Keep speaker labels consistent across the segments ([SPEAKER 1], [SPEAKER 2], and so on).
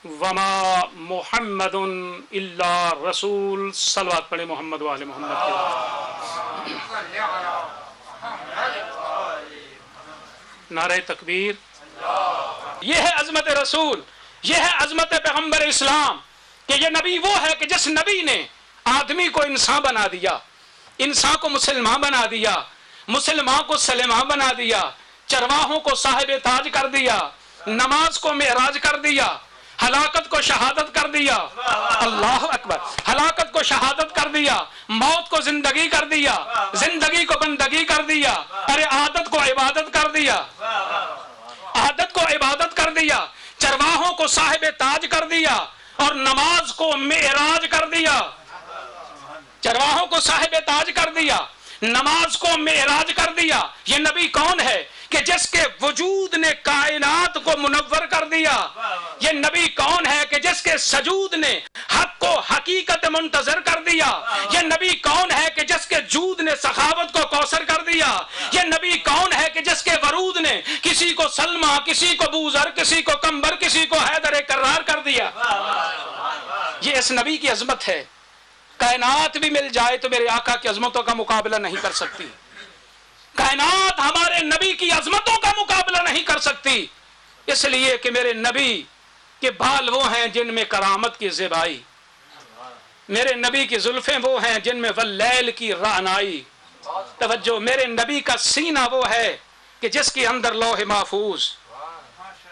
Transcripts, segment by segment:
[SPEAKER 1] وما محمد الا رسول. صلوات پڑھے محمد والے محمد کے. نعرہ تکبیر. یہ ہے عظمت رسول، یہ ہے عظمت پیغمبر اسلام کہ یہ نبی وہ ہے کہ جس نبی نے آدمی کو انسان بنا دیا، انسان کو مسلمان بنا دیا، مسلمان کو سلیمان بنا دیا، چرواہوں کو صاحب تاج کر دیا، نماز کو معراج کر دیا، ہلاکت کو شہادت کر دیا. اللہ اکبر. ہلاکت کو شہادت کر دیا، موت کو زندگی کر دیا، زندگی کو بندگی کر دیا، ارے عادت کو عبادت کر دیا، عادت کو عبادت کر دیا، چرواہوں کو صاحب تاج کر دیا اور نماز کو معراج کر دیا. چرواہوں کو صاحب تاج کر دیا، نماز کو معراج کر دیا. یہ نبی کون ہے کہ جس کے وجود نے کائنات کو منور کر دیا؟ یہ نبی کون ہے کہ جس کے سجود نے حق کو حقیقت منتظر کر دیا؟ یہ نبی کون ہے کہ جس کے جود نے سخاوت کو کوثر کر دیا؟ یہ نبی کون ہے کہ جس کے ورود نے کسی کو سلمہ، کسی کو بوذر، کسی کو کمبر، کسی کو حیدر کرار کر دیا؟ یہ اس نبی کی عظمت ہے. کائنات بھی مل جائے تو میرے آقا کی عظمتوں کا مقابلہ نہیں کر سکتی. کائنات ہمارے نبی کی عظمتوں کا مقابلہ نہیں کر سکتی، اس لیے کہ میرے نبی کے بال وہ ہیں جن میں کرامت کی زیبائی، میرے نبی کی زلفیں وہ ہیں جن میں واللیل کی رعنائی. توجہ. میرے نبی کا سینہ وہ ہے کہ جس کے اندر لوح محفوظ.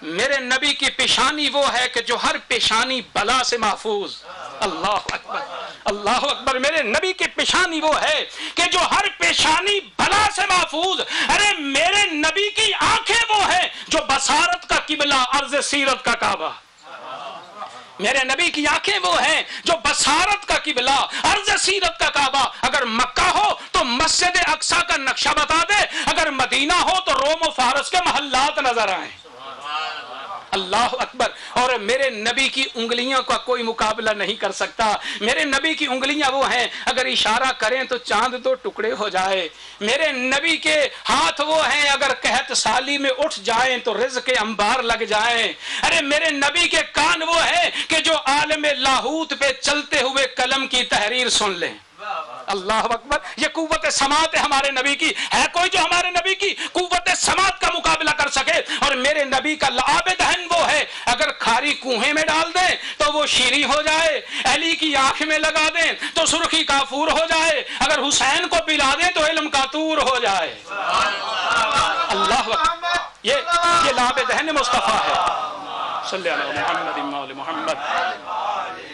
[SPEAKER 1] میرے نبی کی پیشانی وہ ہے کہ جو ہر پیشانی بلا سے محفوظ. اللہ اکبر، اللہ اکبر. میرے نبی کی پیشانی وہ ہے کہ جو ہر پیشانی بلا سے محفوظ. ارے میرے نبی کی آنکھیں وہ ہیں جو بصارت کا قبلہ، عرض سیرت کا کعبہ. میرے نبی کی آنکھیں وہ ہیں جو بصارت کا قبلہ، عرض سیرت کا کعبہ. اگر مکہ ہو تو مسجد اقصی کا نقشہ بتا دے، اگر مدینہ ہو تو روم و فارس کے محلات نظر آئیں. اللہ اکبر. اور میرے نبی کی انگلیاں کا کوئی مقابلہ نہیں کر سکتا. میرے نبی کی انگلیاں وہ ہیں اگر اشارہ کریں تو چاند دو ٹکڑے ہو جائے. میرے نبی کے ہاتھ وہ ہیں اگر قحط سالی میں اٹھ جائیں تو رزق کے انبار لگ جائیں. ارے میرے نبی کے کان وہ ہیں کہ جو عالم لاہوت پہ چلتے ہوئے قلم کی تحریر سن لیں. اللہ اکبر. یہ قوت سماعت ہے ہمارے نبی کی. ہے کوئی جو ہمارے نبی کی قوت سماعت کا مقابلہ کر سکے؟ اور میرے نبی کا لعاب دہن وہ ہے اگر کھاری کنویں میں ڈال دیں تو وہ شیریں ہو جائے، علی کی آنکھ میں لگا دیں تو سرخی کافور ہو جائے، اگر حسین کو پلا دیں تو علم کاتور ہو جائے. اللہ اکبر. یہ لعاب دہن مصطفیٰ ہے. صلی اللہ علیہ محمد مولا محمد.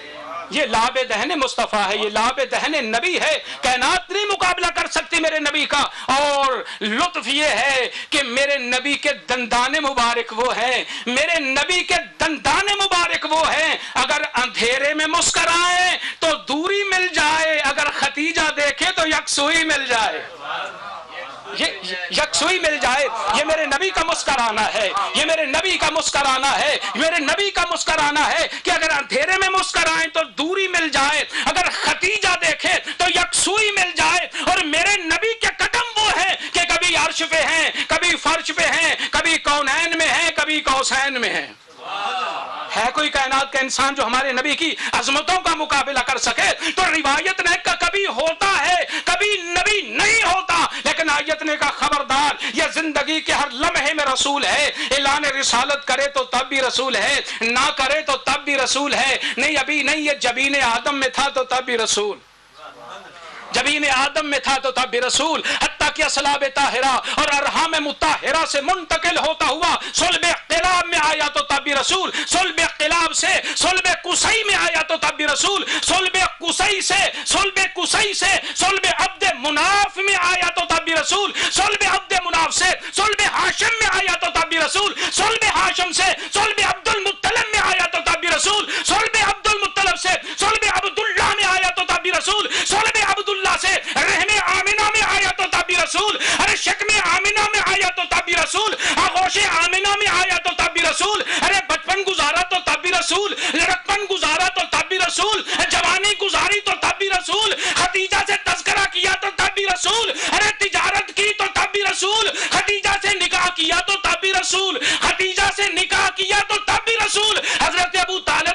[SPEAKER 1] یہ لعاب دہن مصطفیٰ ہے، یہ لعاب دہن نبی ہے. کائنات نہیں مقابلہ کر سکتی میرے نبی کا. اور لطف یہ ہے کہ میرے نبی کے دندان مبارک وہ ہیں، میرے نبی کے دندان مبارک وہ ہیں اگر اندھیرے میں مسکرائیں تو دوری مل جائے، اگر ختیجہ دیکھے تو یکسوئی مل جائے. یکسوئی مل جائے. یہ میرے نبی کا مسکرانا ہے، یہ میرے نبی کا مسکرانا ہے، میرے نبی کا مسکرانا ہے کہ اگر اندھیرے میں مسکرائیں تو دوری مل جائے، اگر ختیجہ دیکھے تو یکسوئی مل جائے. اور میرے نبی کے قدم وہ ہیں کہ کبھی عرش پہ ہیں، کبھی فرش پہ ہیں، کبھی کونین میں ہیں، کبھی قوسین میں ہیں. ہے کوئی کائنات کا انسان جو ہمارے نبی کی عظمتوں کا مقابلہ کر سکے؟ تو روایت نے کا کبھی ہوتا ہے، کبھی نبی نہیں ہوتا، لیکن آیت نے کا خبردار یہ زندگی کے ہر لمحے میں رسول ہے. اعلان رسالت کرے تو تب بھی رسول ہے، نہ کرے تو تب بھی رسول ہے. نہیں ابھی نہیں، یہ جبین آدم میں تھا تو تب بھی رسول، جبین آدم میں تھا تو تب بھی رسول. حتیٰ کہ اصلاب طاہرہ اور ارحام مطہرہ سے منتقل ہوتا ہوا صلب قلاب میں آیا تو تب بھی رسول، صلب قلاب سے صلب قصی میں آیا تو تب بھی رسول، صلب قصی سے صلب عبد مناف میں آیا تو تب بھی رسول، صلب عبد مناف سے صلب ہاشم میں آیا تو تب بھی رسول، صلب ہاشم سے صلب عبد المطلب میں آیا تو تب بھی رسول، صلب عبد المطلب سے صلب عبداللہ میں آیا تو تب بھی رسول، صلب عبداللہ سے رحم آمنہ میں آیا تو تب بھی رسول، ارے شکم آمنہ میں آیا تو تب بھی رسول، آغوش آمنہ میں آیا تو تب بھی رسول، ارے بچپن گزارا تو تب بھی رسول، لڑکپن گزارا تو تب بھی رسول، جوانی گزاری تو تب بھی رسول، ختیجہ سے تذکرہ کیا تو تب بھی رسول، ارے تجارت کی تو تب بھی رسول، ختیجہ سے نکاح کیا تو تب بھی رسول، ختیجہ سے نکاح کیا تو تب بھی رسول. حضرت ابو طالب